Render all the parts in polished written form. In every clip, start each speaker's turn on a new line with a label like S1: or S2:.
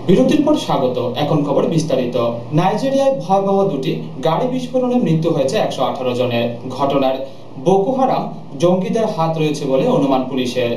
S1: বিরতির পর স্বাগত। এখন খবর বিস্তারিত। নাইজেরিয়ায় ভয়াবহ দুটি গাড়ি বিস্ফোরণে মৃত্যু হয়েছে 118 জনের। ঘটনার বোকো হারাম জঙ্গিদের হাত রয়েছে বলে অনুমান পুলিশের।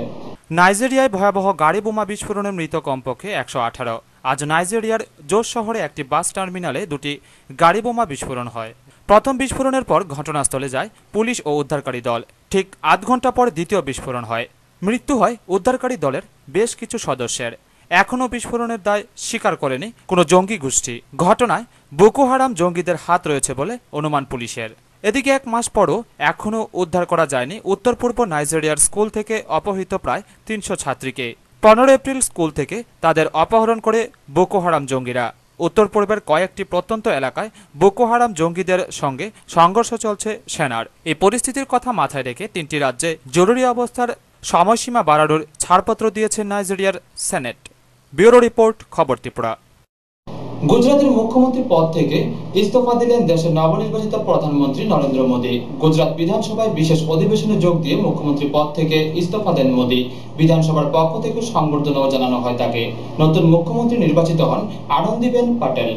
S2: নাইজেরিয়ায় ভয়াবহ গাড়ি বোমা বিস্ফোরণে মৃত কমপক্ষে 118। আজ নাইজেরিয়ার জোস শহরে একটি বাস টার্মিনালে দুটি গাড়ি বোমা বিস্ফোরণ হয়। প্রথম বিস্ফোরণের পর ঘটনাস্থলে যায় পুলিশ ও উদ্ধারকারী দল। ঠিক আধ ঘন্টা পর দ্বিতীয় বিস্ফোরণ হয়। মৃত্যু হয় উদ্ধারকারী দলের বেশ কিছু সদস্যের। এখনও বিস্ফোরণের দায় স্বীকার করেনি কোনো জঙ্গি গোষ্ঠী। ঘটনায় বোকো হারাম জঙ্গিদের হাত রয়েছে বলে অনুমান পুলিশের। এদিকে এক মাস পরও এখনও উদ্ধার করা যায়নি উত্তর পূর্ব নাইজেরিয়ার স্কুল থেকে অপহৃত প্রায় 300 ছাত্রীকে। 15 এপ্রিল স্কুল থেকে তাদের অপহরণ করে বোকো হারাম জঙ্গিরা। উত্তর পূর্বের কয়েকটি প্রত্যন্ত এলাকায় বোকো হারাম জঙ্গিদের সঙ্গে সংঘর্ষ চলছে সেনার। এই পরিস্থিতির কথা মাথায় রেখে 3টি রাজ্যে জরুরি অবস্থার সময়সীমা বাড়ানোর ছাড়পত্র দিয়েছে নাইজেরিয়ার সেনেট। ব্যুরো রিপোর্ট, খবর ত্রিপুরা।
S1: গুজরাটের মুখ্যমন্ত্রী পদ থেকে ইস্তফা দিলেন দেশের নবনির্বাচিত প্রধানমন্ত্রী নরেন্দ্র মোদী। গুজরাট বিধানসভায় বিশেষ অধিবেশনে যোগ দিয়ে মুখ্যমন্ত্রী পদ থেকে ইস্তফা দেন মোদী। বিধানসভার পক্ষ থেকে সংবর্ধনাও জানানো হয় তাকে। নতুন মুখ্যমন্ত্রী নির্বাচিত হন আনন্দীবেন প্যাটেল।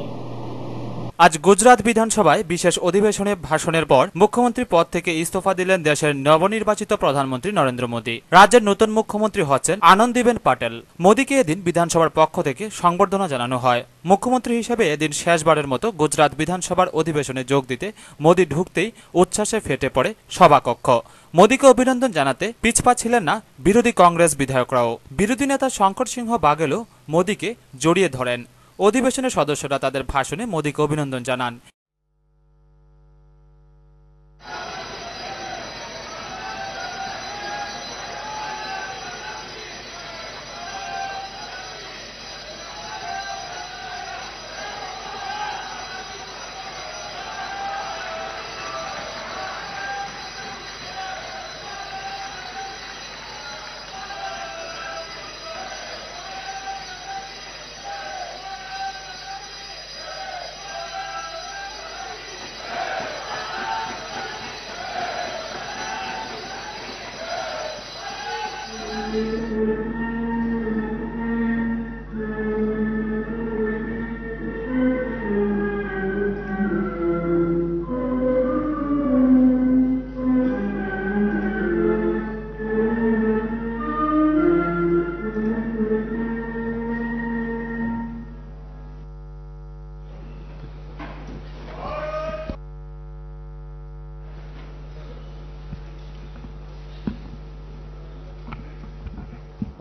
S2: আজ গুজরাট বিধানসভায় বিশেষ অধিবেশনে ভাষণের পর মুখ্যমন্ত্রী পদ থেকে ইস্তফা দিলেন দেশের নবনির্বাচিত প্রধানমন্ত্রী নরেন্দ্র মোদী। রাজ্যের নতুন মুখ্যমন্ত্রী হচ্ছেন আনন্দীবেন প্যাটেল। মোদীকে এদিন বিধানসভার পক্ষ থেকে সংবর্ধনা জানানো হয়। মুখ্যমন্ত্রী হিসেবে এদিন শেষবারের মতো গুজরাট বিধানসভার অধিবেশনে যোগ দিতে মোদী ঢুকতেই উচ্ছ্বাসে ফেটে পড়ে সভাকক্ষ। মোদীকে অভিনন্দন জানাতে পিছপা ছিলেন না বিরোধী কংগ্রেস বিধায়করাও। বিরোধী নেতা শঙ্কর সিংহ বাঘেলও মোদীকে জড়িয়ে ধরেন। অধিবেশনের সদস্যরা তাদের ভাষণে মোদীকে অভিনন্দন জানান।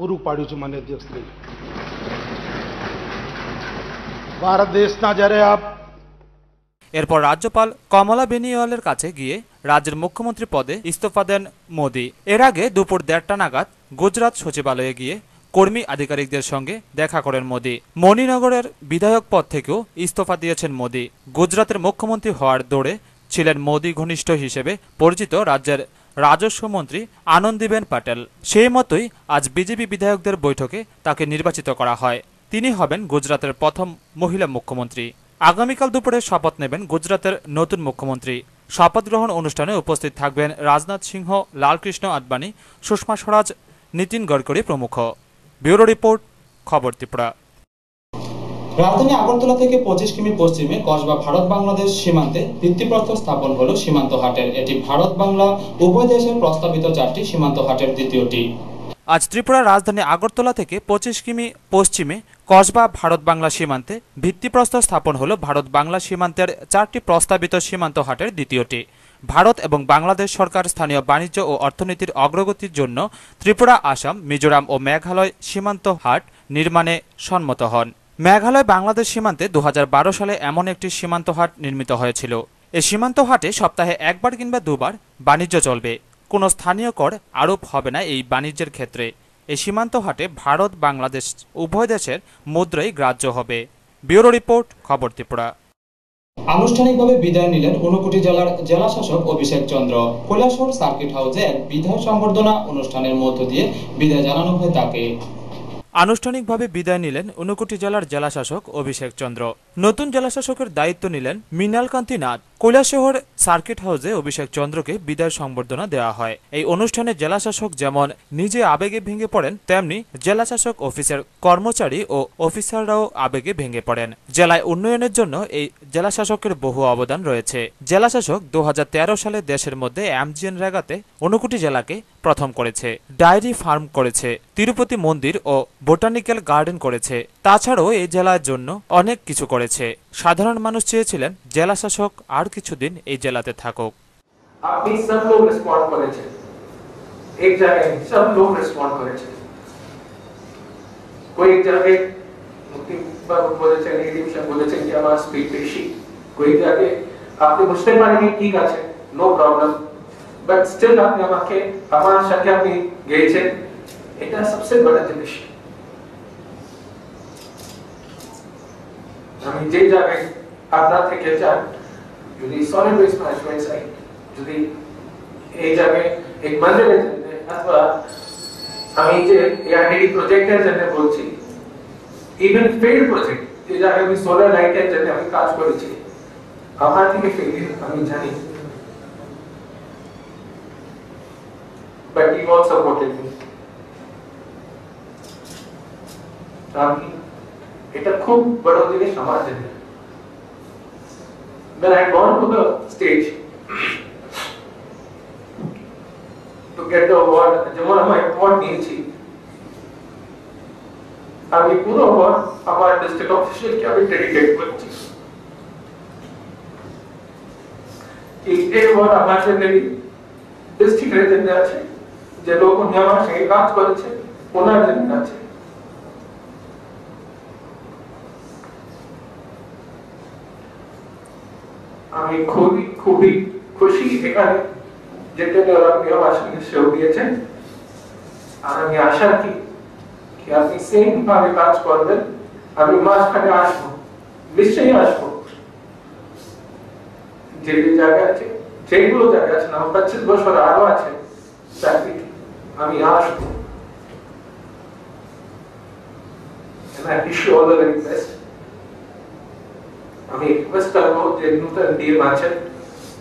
S3: પૂરું પાડ્યું છે માન્ય અધ્યક્ષશ્રી। ભારત દેશના જ્યારે આપ
S2: এরপর রাজ্যপাল কমলা বেনিওয়ালের কাছে গিয়ে রাজ্যের মুখ্যমন্ত্রী পদে ইস্তফা দেন মোদী। এর আগে দুপুর 1:30 নাগাদ গুজরাট সচিবালয়ে গিয়ে কর্মী আধিকারিকদের সঙ্গে দেখা করেন মোদী। মণিনগরের বিধায়ক পদ থেকেও ইস্তফা দিয়েছেন মোদী। গুজরাটের মুখ্যমন্ত্রী হওয়ার দৌড়ে ছিলেন মোদী ঘনিষ্ঠ হিসেবে পরিচিত রাজ্যের রাজস্ব মন্ত্রী আনন্দীবেন প্যাটেল। সেই মতোই আজ বিজেপি বিধায়কদের বৈঠকে তাকে নির্বাচিত করা হয়। তিনি হবেন গুজরাটের প্রথম মহিলা মুখ্যমন্ত্রী। আগামীকাল দুপুরে শপথ নেবেন গুজরাটের নতুন মুখ্যমন্ত্রী। শপথ গ্রহণ অনুষ্ঠানে উপস্থিত থাকবেন রাজনাথ সিংহ, লালকৃষ্ণ আদবানি, সুষমা স্বরাজ, নীতিন গডকরি প্রমুখ। ব্যুরো রিপোর্ট, খবর ত্রিপুরা।
S1: রাজধানী আগরতলা থেকে 25 কিমি পশ্চিমে কসবা ভারত বাংলাদেশ সীমান্তে ভিত্তিপ্রস্তর স্থাপন হলো সীমান্ত হাটের। এটি ভারত বাংলা উভয় দেশের প্রস্তাবিত 4টি সীমান্ত হাটের দ্বিতীয়টি।
S2: আজ ত্রিপুরার রাজধানী আগরতলা থেকে 25 কিমি পশ্চিমে কসবা ভারত বাংলা সীমান্তে ভিত্তিপ্রস্তর স্থাপন হলো ভারত বাংলা সীমান্তের 4টি প্রস্তাবিত সীমান্ত হাটের দ্বিতীয়টি। ভারত এবং বাংলাদেশ সরকার স্থানীয় বাণিজ্য ও অর্থনীতির অগ্রগতির জন্য ত্রিপুরা, আসাম, মিজোরাম ও মেঘালয় সীমান্ত হাট নির্মাণে সম্মত হন। মেঘালয় বাংলাদেশ সীমান্তে 2012 সালে এমন একটি সীমান্ত হাট নির্মিত হয়েছিল। এই সীমান্ত হাটে সপ্তাহে একবার কিংবা দুবার বাণিজ্য চলবে। কোনো স্থানীয় কর আরোপ হবে না এই বাণিজ্যের ক্ষেত্রে। এই সীমান্ত হাটে ভারত বাংলাদেশ উভয় দেশের মুদ্রাই গ্রাহ্য হবে। ব্যুরো রিপোর্ট, খবর ত্রিপুরা।
S1: আনুষ্ঠানিকভাবে বিদায় নিলেন ঊনকোটি জেলার জেলা শাসক অভিষেক চন্দ্র। কৈলাসহর সার্কিট হাউসে এক বিদায় সংবর্ধনা অনুষ্ঠানের মধ্য দিয়ে বিদায় জানানো হয় তাকে।
S2: আনুষ্ঠানিকভাবে বিদায় নিলেন ঊনকোটি জেলার জেলাশাসক অভিষেক চন্দ্র। নতুন জেলাশাসকের দায়িত্ব নিলেন মৃণালকান্তি নাথ। কৈলাসহর সার্কিট হাউসে অভিষেক চন্দ্রকে বিদায় সংবর্ধনা দেওয়া হয়। এই অনুষ্ঠানে জেলাশাসক যেমন নিজে আবেগে ভেঙে পড়েন, তেমনি জেলাশাসক অফিসের কর্মচারী ও অফিসাররাও আবেগে ভেঙে পড়েন। জেলায় উন্নয়নের জন্য এই জেলাশাসকের বহু অবদান রয়েছে। জেলাশাসক 2013 সালে দেশের মধ্যে এমজিএন রেগাতে ঊনকোটি জেলাকে প্রথম করেছে, ডায়েরি ফার্ম করেছে, তিরুপতি মন্দির ও বোটানিক্যাল গার্ডেন করেছে। তাছাড়াও এই জেলার জন্য অনেক কিছু করেছে। সাধারণ মানুষ চেয়েছিলেন জেলাশাসক আর কিছুদিন এই জেলাতে থাকুক।
S4: আপনি সব লোক রেসপন্ড করেছে, এক জায়গায় সব লোক রেসপন্ড করেছে। कोई एक जगह मुक्ति बाबू বলেছেন, এডিম সাহেব বলেছেন যে আমার স্পিড বেশি। कोई জায়গায় আপনি বুঝতে পারেন ঠিক আছে, নো প্রবলেম, বাট স্টিল আপনি আমাকে আমার সাথে আপনি গেছেন, এটা সবচেয়ে বড় জিনিস। আমি যে জায়গায় আপনার থেকে যান, যদি সলিড ওয়েস্ট ম্যানেজমেন্ট সাইট, যদি এই জায়গায় এক মন্দিরের জন্য অথবা আমি যে এআইডি প্রজেক্টের জন্য বলছি, ইভেন ফিল্ড প্রজেক্ট যে জায়গায় আমি সোলার লাইটের জন্য আমি কাজ করেছি, আমার থেকে ফেলিয়ে আমি জানি, but you all supported me. আমি এটা খুব বড় জিনিস আমার জন্য। When I had gone to the stage to get the award, যেমন আমি award নিয়েছি, আমি পুরো award আমার ডিস্ট্রিক্ট অফিসিয়ালকে আমি ডেডিকেট করছি। এই award আমার জন্য ডিস্ট্রিক্টের জন্য আছে, যে লোক আমার সঙ্গে কাজ করেছে ওনার জন্য আছে। আমি খুবই খুবই খুশি এখানে যেটা আপনি আমার সঙ্গে সেও দিয়েছেন, আর আমি আশা রাখি কি আপনি সেম ভাবে কাজ করবেন। আমি মাঝখানে আসবো, নিশ্চয়ই আসবো, যে জায়গা আছে, যেগুলো জায়গা আছে, আমার 25 বছর আরো আছে চাকরি, আমি আসবো। And I wish you all the very best. আমি রিকোয়েস্ট করবো যে নতুন ডিএম আছেন,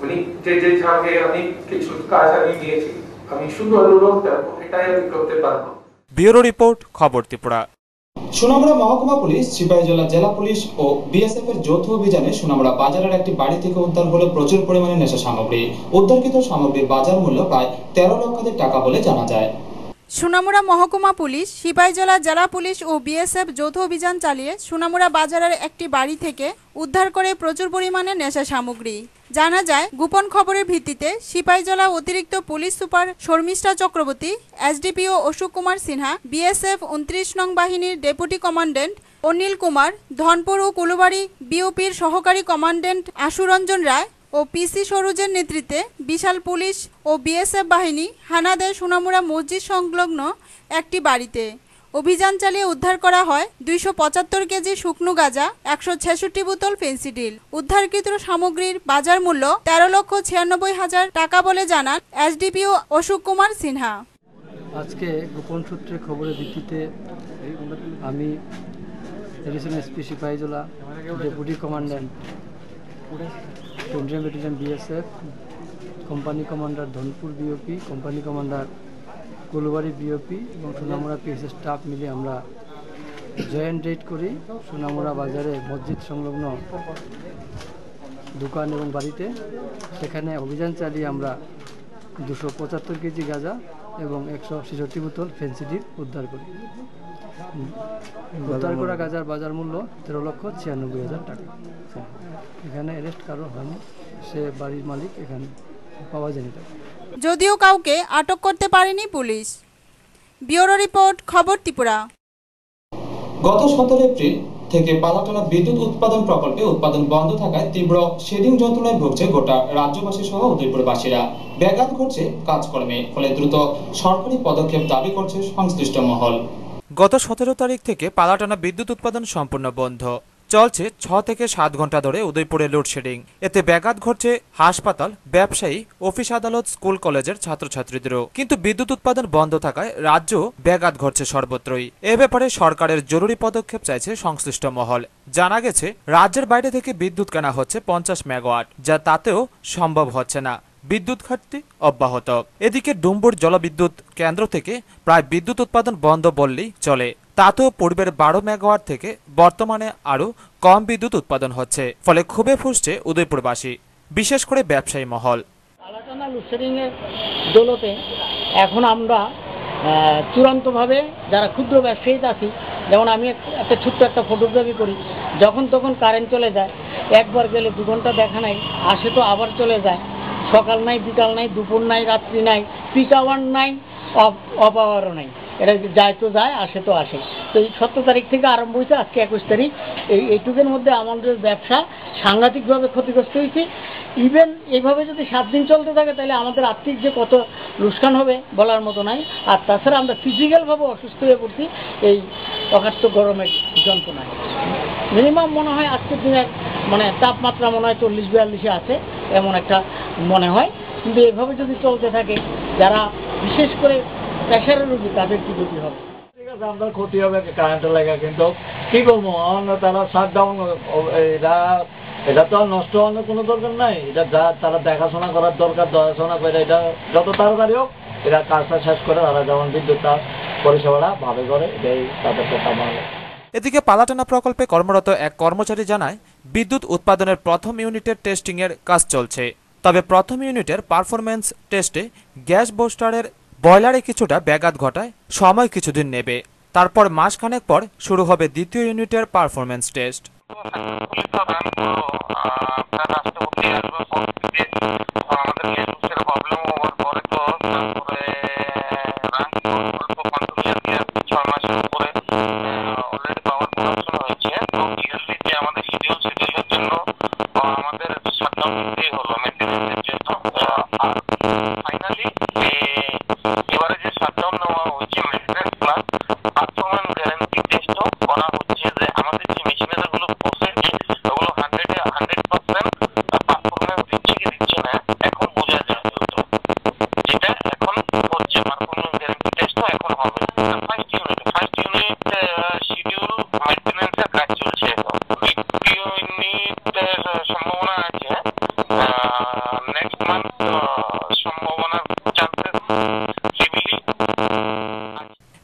S4: উনি যে যে জায়গায় আমি কিছু কাজ আমি নিয়েছি, আমি শুধু অনুরোধ করবো, এটাই আমি করতে পারবো।
S2: ব্যুরো রিপোর্ট, খবর ত্রিপুরা।
S1: সোনামুড়া মহকুমা পুলিশ, সিপাহীজলা জেলা পুলিশ ও বিএসএফ এর যৌথ অভিযানে সোনামুড়া বাজারের একটি বাড়ি থেকে উদ্ধার হলো প্রচুর পরিমাণে নেশা সামগ্রী। উদ্ধারকৃত সামগ্রীর বাজার মূল্য প্রায় 13 লক্ষাধিক টাকা বলে জানা যায়।
S5: সোনামুড়া মহকুমা পুলিশ, সিপাহীজলা জেলা পুলিশ ও বিএসএফ যৌথ অভিযান চালিয়ে সোনামুড়া বাজারের একটি বাড়ি থেকে উদ্ধার করে প্রচুর পরিমাণে নেশা সামগ্রী। জানা যায়, গোপন খবরের ভিত্তিতে সিপাহীজলা অতিরিক্ত police super Sharmishtha Chakraborty, SDPO Ashok Kumar Sinha, BSF 29 নং বাহিনীর ডেপুটি কমান্ড্যান্ট অনিল কুমার, ধনপুর ও কুলুবাড়ি বিওপির সহকারী কমান্ড্যান্ট আশুরঞ্জন রায় ও পিসি সরোজের নেতৃত্বে বিশাল পুলিশ ও বিএসএফ বাহিনী হানা দেয় সোনামুড়া মসজিদ সংলগ্ন একটি বাড়িতে। অভিযান চালিয়ে উদ্ধার করা হয় 275 কেজি শুকনো গাঁজা, 166 বোতল ফেন্সিডিল। উদ্ধারকৃত সামগ্রীর বাজার মূল্য 13,96,000 টাকা বলে জানান এসডিপিও অশোক কুমার সিনহা।
S6: আজকে গোপন সূত্রে খবরের ভিত্তিতে আমি additional SP Sepahijala, deputy commandant 20 battalion BSF, company commander Dhanpur BOP, company commander Kulubari BOP এবং সোনামুড়া পিএস স্টাফ মিলে আমরা জয়েন্ট রেড করি সোনামুড়া বাজারে মসজিদ সংলগ্ন দোকান এবং বাড়িতে। সেখানে অভিযান চালিয়ে আমরা 275 কেজি গাঁজা এবং 166 বোতল ফেন্সিডিল উদ্ধার করি। উদ্ধার করা গাঁজার বাজার মূল্য 13,96,000 টাকা। এখানে অ্যারেস্ট কারো হয়নি, সে বাড়ির মালিক, এখানে পাওয়া যায়নি তাকে।
S5: যদিও কাউকে আটক করতে পারেনি পুলিশ। ব্যুরো রিপোর্ট, খবর ত্রিপুরা।
S1: গত 17 এপ্রিল থেকে পালাটানা বিদ্যুৎ উৎপাদন প্রকল্পে উৎপাদন বন্ধ থাকায় তীব্র শেডিং যন্ত্রণায় ভুগছে গোটা রাজ্যবাসী সহ উদয়পুরবাসীরা। ব্যাঘাত ঘটছে কাজকর্মে, ফলে দ্রুত সরকারি পদক্ষেপ দাবি করছে সংশ্লিষ্ট মহল।
S2: গত 17 তারিখ থেকে পালাটানা বিদ্যুৎ উৎপাদন সম্পূর্ণ বন্ধ। চলছে 6 থেকে 7 ঘন্টা ধরে উদয়পুরে লোডশেডিং। এতে ব্যাঘাত ঘটছে হাসপাতাল, ব্যবসায়ী, অফিস আদালত, স্কুল কলেজের ছাত্রছাত্রীদেরও। কিন্তু বিদ্যুৎ উৎপাদন বন্ধ থাকায় রাজ্য ব্যাঘাত ঘটছে সর্বত্রই। এ ব্যাপারে সরকারের জরুরি পদক্ষেপ চাইছে সংশ্লিষ্ট মহল। জানা গেছে রাজ্যের বাইরে থেকে বিদ্যুৎ কেনা হচ্ছে 50 মেগাওয়াট, যা তাতেও সম্ভব হচ্ছে না। বিদ্যুৎ ঘাটতি অব্যাহত। এদিকে ডুম্বুর জলবিদ্যুৎ কেন্দ্র থেকে প্রায় বিদ্যুৎ উৎপাদন বন্ধ বললেই চলে। তাতেও পূর্বের 12 মেগাওয়াট থেকে বর্তমানে আরও কম বিদ্যুৎ উৎপাদন হচ্ছে। ফলে ক্ষোভে ফুঁসছে উদয়পুরবাসী, বিশেষ করে ব্যবসায়ী মহল।
S7: পালাটানা লোডশেডিংয়ের দৌলতে এখন আমরা চূড়ান্তভাবে যারা ক্ষুদ্র ব্যবসায়ী আছি, যেমন আমি একটা ছোট্ট একটা ফটোগ্রাফি করি, যখন তখন কারেন্ট চলে যায়, একবার গেলে 2 ঘন্টা দেখা নাই, আসে তো আবার চলে যায়। সকাল নাই, বিকাল নাই, দুপুর নাই, রাত্রি নাই, পিক আওয়ার নাই, অফ আওয়ারও নাই। এটা যায় তো যায়, আসে তো আসে। তো এই 17 তারিখ থেকে আরম্ভ হয়েছে, আজকে 21 তারিখ। এইটুকুর মধ্যে আমাদের ব্যবসা সাংঘাতিকভাবে ক্ষতিগ্রস্ত হয়েছে। ইভেন এইভাবে যদি 7 দিন চলতে থাকে তাহলে আমাদের আর্থিক যে কত লোকসান হবে বলার মতো নাই। আর তাছাড়া আমরা ফিজিক্যালভাবে অসুস্থ হয়ে পড়ছি এই অকাত্য গরমের যন্ত্রণায়। মিনিমাম মনে হয় আজকের দিনের তাপমাত্রা মনে হয় 40-42 আছে, এমন একটা মনে হয়। কিন্তু এভাবে যদি চলতে থাকে, যারা বিশেষ করে প্রেশারের রোগী তাদের কি ক্ষতি হবে?
S8: ঠিক আছে, আপনার ক্ষতি হবে কারেন্টের লাগে, কিন্তু কি করবো, তারা শাটডাউন, এটা তো নষ্ট হওয়ার কোনো দরকার নাই। এটা যা তারা দেখাশোনা করার দরকার, দেখাশোনা করে এটা যত তাড়াতাড়ি হোক এরা কাজটা শেষ করে তারা যেমন বিদ্যুৎটা পরিষেবাটা ভাবে করে, এটাই তাদের কথা ভালো।
S2: এদিকে পালাটানা প্রকল্পে কর্মরত এক কর্মচারী জানায়, বিদ্যুৎ উৎপাদনের প্রথম ইউনিটের টেস্টিংয়ের কাজ চলছে। তবে প্রথম ইউনিটের পারফরমেন্স টেস্টে গ্যাস বুস্টারের বয়লারে কিছুটা ব্যাঘাত ঘটায় সময় কিছুদিন নেবে। তারপর মাসখানেক পর শুরু হবে দ্বিতীয় ইউনিটের পারফরমেন্স টেস্ট।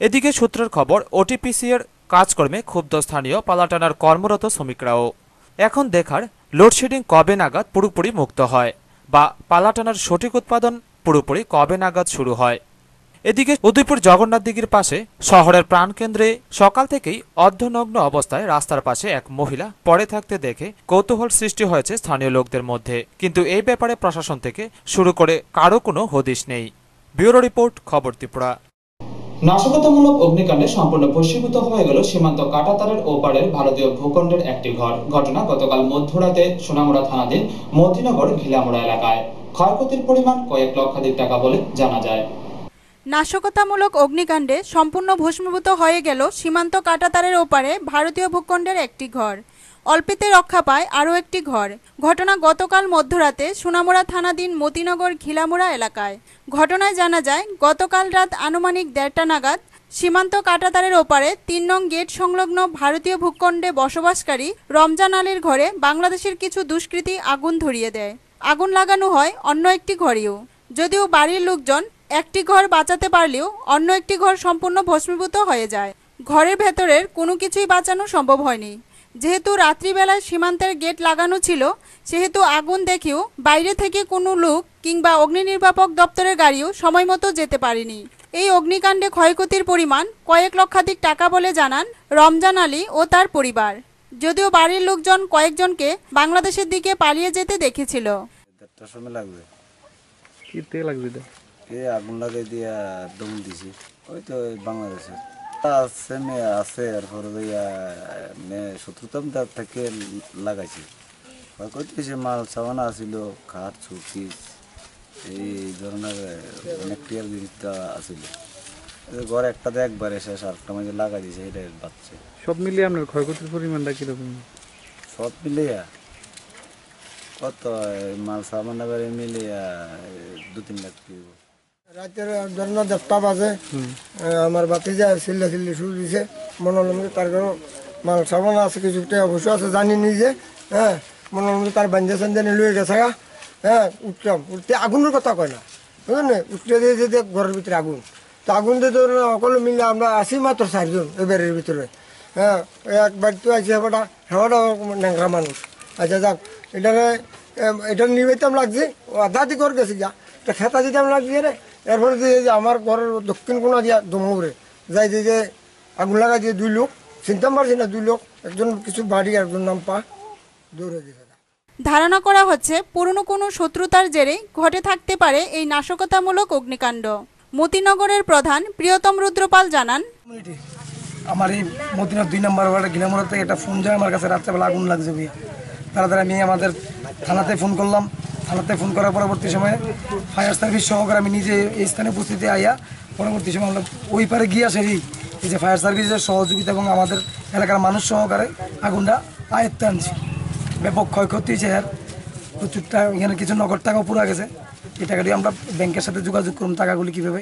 S2: এদিকে সূত্রের খবর, ওটিপিসি এর কাজকর্মে ক্ষুব্ধ স্থানীয় পালাটানার কর্মরত শ্রমিকরাও। এখন দেখার লোডশেডিং কবে নাগাদ পুরোপুরি মুক্ত হয়, বা পালাটানার সঠিক উৎপাদন পুরোপুরি কবে নাগাদ শুরু হয়। এদিকে উদয়পুর জগন্নাথ দিঘির পাশে শহরের প্রাণকেন্দ্রে সকাল থেকেই অর্ধনগ্ন অবস্থায় রাস্তার পাশে এক মহিলা পড়ে থাকতে দেখে কৌতূহল সৃষ্টি হয়েছে স্থানীয় লোকদের মধ্যে। কিন্তু এই ব্যাপারে প্রশাসন থেকে শুরু করে কারো কোনো হদিশ নেই। ব্যুরো রিপোর্ট, খবর ত্রিপুরা।
S1: নাশকতামূলক অগ্নিকাণ্ডে সম্পূর্ণ ভস্মীভূত হয়ে গেল সীমান্ত কাঁটাতারের ওপারের ভারতীয় ভূখণ্ডের একটি ঘর। ঘটনা গতকাল মধ্যরাতে সোনামুড়া থানাধীন মতিনগর ঘিলামুড়া এলাকায়। ক্ষয়ক্ষতির পরিমাণ কয়েক লক্ষাধিক টাকা বলে জানা যায়।
S5: নাশকতামূলক অগ্নিকাণ্ডে সম্পূর্ণ ভস্মীভূত হয়ে গেল সীমান্ত কাঁটাতারের ওপারে ভারতীয় ভূখণ্ডের একটি ঘর। অল্পেতে রক্ষা পায় আরও একটি ঘর। ঘটনা গতকাল মধ্যরাতে সোনামুড়া থানাধীন মতিনগর ঘিলামুড়া এলাকায়। ঘটনায় জানা যায়, গতকাল রাত আনুমানিক 1:30টা নাগাদ সীমান্ত কাঁটাতারের ওপারে 3 নং গেট সংলগ্ন ভারতীয় ভূখণ্ডে বসবাসকারী রমজান আলীর ঘরে বাংলাদেশের কিছু দুষ্কৃতী আগুন ধরিয়ে দেয়। আগুন লাগানো হয় অন্য একটি ঘরেও। যদিও বাড়ির লোকজন একটি ঘর বাঁচাতে পারলেও অন্য একটি ঘর সম্পূর্ণ ভস্মীভূত হয়ে যায়। ঘরের ভেতরের কোনো কিছুই বাঁচানো সম্ভব হয়নি। যেহেতু রাত্রিবেলায় সীমান্তের গেট লাগানো ছিল, সেহেতু আগুন দেখেও বাইরে থেকে কোনো লোক কিংবা অগ্নি নির্বাপক দপ্তরের গাড়িও সময় মতো যেতে পারেনি। এই অগ্নিকাণ্ডে ক্ষয়ক্ষতির পরিমাণ কয়েক লক্ষাধিক টাকা বলে জানান রমজান আলী ও তার পরিবার। যদিও বাড়ির লোকজন কয়েকজনকে বাংলাদেশের দিকে পালিয়ে যেতে দেখেছিল।
S9: আগুন লাগাই দিয়া দম দিছি, ওই তো বাংলাদেশের আছে এরপরে শত্রুতাম থেকে লাগাইছি। মাল সাবানা আছিল, খাট সুটকিস এই ধরনের অনেক টিয়ার জিনিসটা আছিল। ঘরে একটাতে একবারে শেষ, আরেকটা মাঝে লাগাই দিয়েছে, এটা বাচ্চা।
S10: সব মিলিয়ে আপনার ক্ষয়ক্ষতির পরিমাণটা কিরকম?
S9: সব মিলিয়া কত মাল সামান করে মিলিয়া 2-3 লাখ দিব।
S10: রাতের জন্য 10টা বাজে আমার বাতিজা চিল্লি শুরু দিছে মনোলমে তার ঘর মাল সামান আছে কিছুটা অবশ্য আছে জানি নিজে হ্যাঁ মনোলমে তার বাঞ্জা সাঞ্জানি লয়ে গেছে হ্যাঁ উঠলাম উঠতে আগুনের কথা কয় না বুঝলেন উঠতে দিয়ে যে ঘরের ভিতরে আগুন তো আগুন দিয়ে সকলে মিলে আমরা আসি মাত্র 4 জন এই বাড়ির ভিতরে হ্যাঁ এক বাড়ি তো আছে হেওয়াটা ন্যাংরা মানুষ আচ্ছা যাক এটা নিবেতাম লাগছে আধাতি করে গেছি যা এটা খেতা দিতাম লাগছে রে এরপরে যে আমার ঘরের দক্ষিণ কোনা দিয়া দমরে যাই যে আগুন লাগাই দিয়ে 2 লোক চিনতাম পারছি না 2 লোক একজন কিছু বাড়ি একজন নাম পা দৌড়ে দিয়েছে।
S5: ধারণা করা হচ্ছে পুরনো কোনো শত্রুতার জেরে ঘটে থাকতে পারে এই নাশকতামূলক অগ্নিকাণ্ড। মতিনগরের প্রধান প্রিয়তম রুদ্রপাল জানান,
S10: আমার এই মতিনগর 2 নম্বর ওয়ার্ডের গিলামোড়া থেকে একটা ফোন যায় আমার কাছে রাত্রেবেলা আগুন লাগছে ভাইয়া। তাড়াতাড়ি আমি আমাদের থানাতে ফোন করলাম। থানাতে ফোন করার পরবর্তী সময়ে ফায়ার সার্ভিস সহকারে আমি নিজে এই স্থানে উপস্থিতি আইয়া পরবর্তী সময় আমরা ওই পারে গিয়ে আসে এই যে ফায়ার সার্ভিসের সহযোগিতা এবং আমাদের এলাকার মানুষ সহকারে আগুনটা আয়ত্তে আনছি। ব্যাপক ক্ষয়ক্ষতি হয়েছে এর প্রচুর টাকা, এখানে কিছু নগদ টাকাও পুরা গেছে। এই টাকাটি আমরা ব্যাংকের সাথে যোগাযোগ করুন টাকাগুলি কীভাবে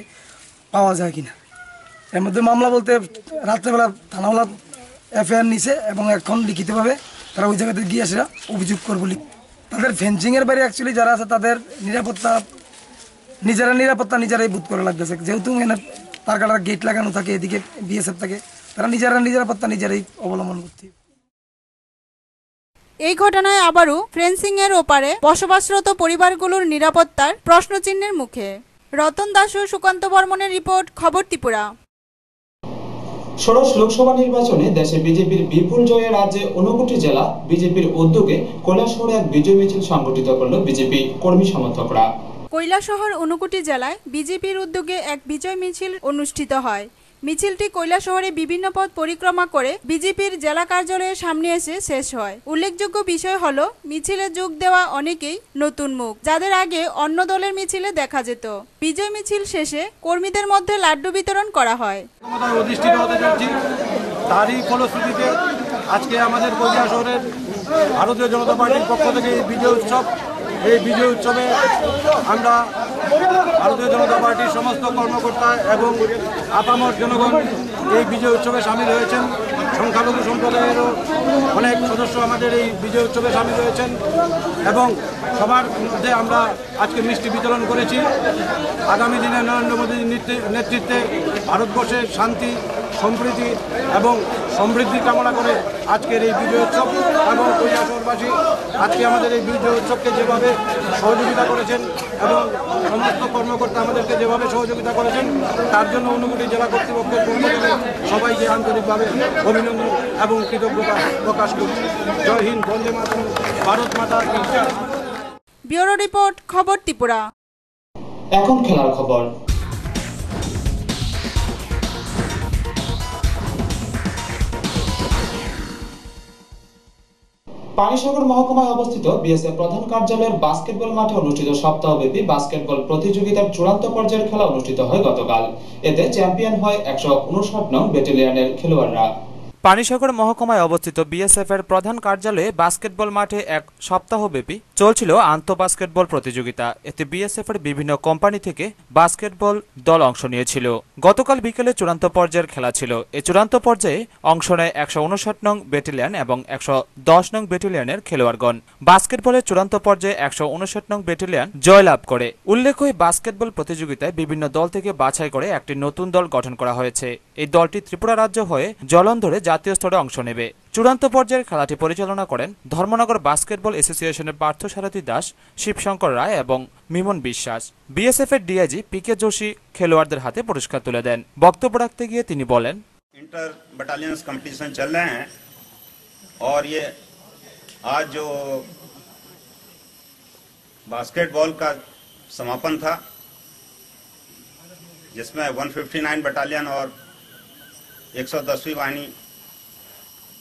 S10: পাওয়া যায় কিনা। এর মধ্যে মামলা বলতে রাত্রেবেলা থানাওয়ালা এফআইআর নিছে এবং এখন লিখিতভাবে তারা ওই জায়গাতে গিয়ে আসে অভিযোগ করবো। তাদের ফেন্সিংয়ের বাইরে অ্যাকচুয়ালি যারা আছে তাদের নিজেরাই বুথ করে লাগতেছে, যেহেতু এখানে তার কাটার গেট লাগানো থাকে, এদিকে বিএসএফ থাকে, তারা নিরাপত্তা নিজেরাই অবলম্বন করতে।
S5: এই ঘটনায় আবারও ফেন্সিংয়ের ওপারে বসবাসরত পরিবারগুলোর নিরাপত্তার প্রশ্নচিহ্নের মুখে। রতন দাস ও সুকান্ত বর্মনের রিপোর্ট, খবর ত্রিপুরা।
S1: ষোড়শ লোকসভা নির্বাচনে দেশে বিজেপির বিপুল জয়ে রাজ্যে 59 জেলা বিজেপির উদ্যোগে কৈলাসহরে এক বিজয় মিছিল সংগঠিত করল বিজেপি কর্মী সমর্থকরা।
S5: কৈলাসহর 59 জেলায় বিজেপির উদ্যোগে এক বিজয় মিছিল অনুষ্ঠিত হয়। মিছিলটি কৈলাসহরে বিভিন্ন পথ পরিক্রমা করে বিজেপির জেলা কার্যালয়ের সামনে এসে শেষ হয়। উল্লেখযোগ্য বিষয় হলো মিছিলে যোগ দেওয়া অনেকেই নতুন মুখ, যাদের আগে অন্য দলের মিছিলে দেখা যেত। বিজয় মিছিল শেষে কর্মীদের মধ্যে লাড্ডু বিতরণ করা হয়।
S3: অধিষ্ঠিত হতে যাচ্ছি, তারই ফলশ্রুতিতে আজকে আমাদের কৈলাসহরের ভারতীয় জনতা পার্টির পক্ষ থেকে এই বিজয় উৎসবে আমরা ভারতীয় জনতা পার্টির সমস্ত কর্মকর্তা এবং আপামর জনগণ এই বিজয় উৎসবে সামিল হয়েছেন। সংখ্যালঘু সম্প্রদায়েরও অনেক সদস্য আমাদের এই বিজয় উৎসবে সামিল হয়েছেন এবং সবার মধ্যে আমরা আজকে মিষ্টি বিতরণ করেছি। আগামী দিনে নরেন্দ্র মোদীর নেতৃত্বে ভারতবর্ষের শান্তি, সম্প্রীতি এবং সমৃদ্ধি কামনা করে আজকের এই বিজয় উৎসব এবং কৈলাসহরবাসী আজকে আমাদের এই বিজয় উৎসবকে যেভাবে সহযোগিতা করেছেন এবং সমস্ত কর্মকর্তা আমাদেরকে যেভাবে সহযোগিতা করেছেন তার জন্য 59 জেলা কর্তৃপক্ষের পক্ষ থেকে সবাইকে আন্তরিকভাবে অভিনন্দন এবং কৃতজ্ঞতা প্রকাশ করছি। জয় হিন্দ, বন্দে মাতরম, ভারত মাতা কি জয়।
S5: ব্যুরো রিপোর্ট, খবর ত্রিপুরা।
S1: এখন খেলার খবর। পানিসাগর মহকুমায় অবস্থিত বিএসএফ প্রধান কার্যালয়ের বাস্কেটবল মাঠে অনুষ্ঠিত সপ্তাহব্যাপী বাস্কেটবল প্রতিযোগিতার চূড়ান্ত পর্যায়ের খেলা অনুষ্ঠিত হয় গতকাল। এতে চ্যাম্পিয়ন হয় 159 নং ব্যাটালিয়নের খেলোয়াড়রা।
S2: পানিসাগর মহকুমায় অবস্থিত বিএসএফ এর প্রধান কার্যালয়ে বাস্কেটবল মাঠে এক সপ্তাহব্যাপী চলছিল আন্তঃবাস্কেটবল প্রতিযোগিতা। এতে বিএসএফ এর বিভিন্ন কোম্পানি থেকে বাস্কেটবল দল অংশ নিয়েছিল। গতকাল বিকেলে চূড়ান্ত পর্যায়ের খেলা ছিল। এই চূড়ান্ত পর্যায়ে অংশ নেয় 159 নং ব্যাটালিয়ন এবং 110 নং ব্যাটালিয়নের খেলোয়াড়গণ। বাস্কেটবলের চূড়ান্ত পর্যায়ে 159 নং ব্যাটালিয়ন জয়লাভ করে। উল্লেখ্য, এই বাস্কেটবল প্রতিযোগিতায় বিভিন্ন দল থেকে বাছাই করে একটি নতুন দল গঠন করা হয়েছে। এই দলটি ত্রিপুরা রাজ্য হয়ে জলন্ধরে জাতীয় স্তরে অংশ নেবে। চূড়ান্ত পর্যায়ের খেলাটি পরিচালনা করেন ধর্মনগর বাস্কেটবল অ্যাসোসিয়েশনের পার্থসারথী দাস, শিবশঙ্কর রায় এবং মিমন বিশ্বাস। বিএসএফ এর ডিআইজি পিকে जोशी খেলোয়াড়দের হাতে পুরস্কার তুলে দেন। বক্তব্য রাখতে গিয়ে তিনি বলেন,
S11: इंटर बटालियंस कंपटीशन चल रहे हैं और ये आज जो बास्केटबॉल का समापन था जिसमें 159 बटालियन और 110वीं वाहिनी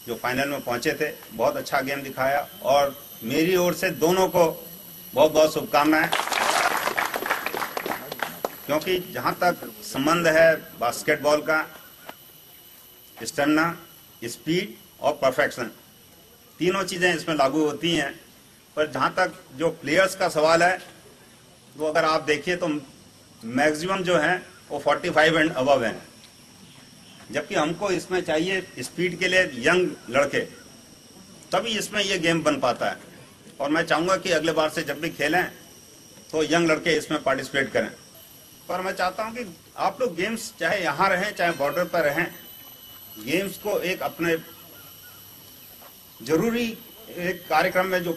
S11: जो फाइनल में पहुंचे थे, बहुत अच्छा गेम दिखाया और मेरी ओर से दोनों को बहुत बहुत शुभकामनाएं, क्योंकि जहां तक संबंध है बास्केटबॉल का, स्टेमिना, स्पीड और परफेक्शन तीनों चीजें इसमें लागू होती हैं। पर जहां तक जो प्लेयर्स का सवाल है, वो अगर आप देखिए तो मैक्सिमम जो है वो 45 एंड अबव है, जबकि हमको इसमें चाहिए स्पीड के लिए यंग लड़के, तभी इसमें ये गेम बन पाता है। और मैं चाहूंगा कि अगले बार से जब भी खेलें तो यंग लड़के इसमें पार्टिसिपेट करें। पर मैं चाहता हूं कि आप लोग गेम्स चाहे यहाँ रहें चाहे बॉर्डर पर रहें, गेम्स को एक अपने जरूरी एक कार्यक्रम में जो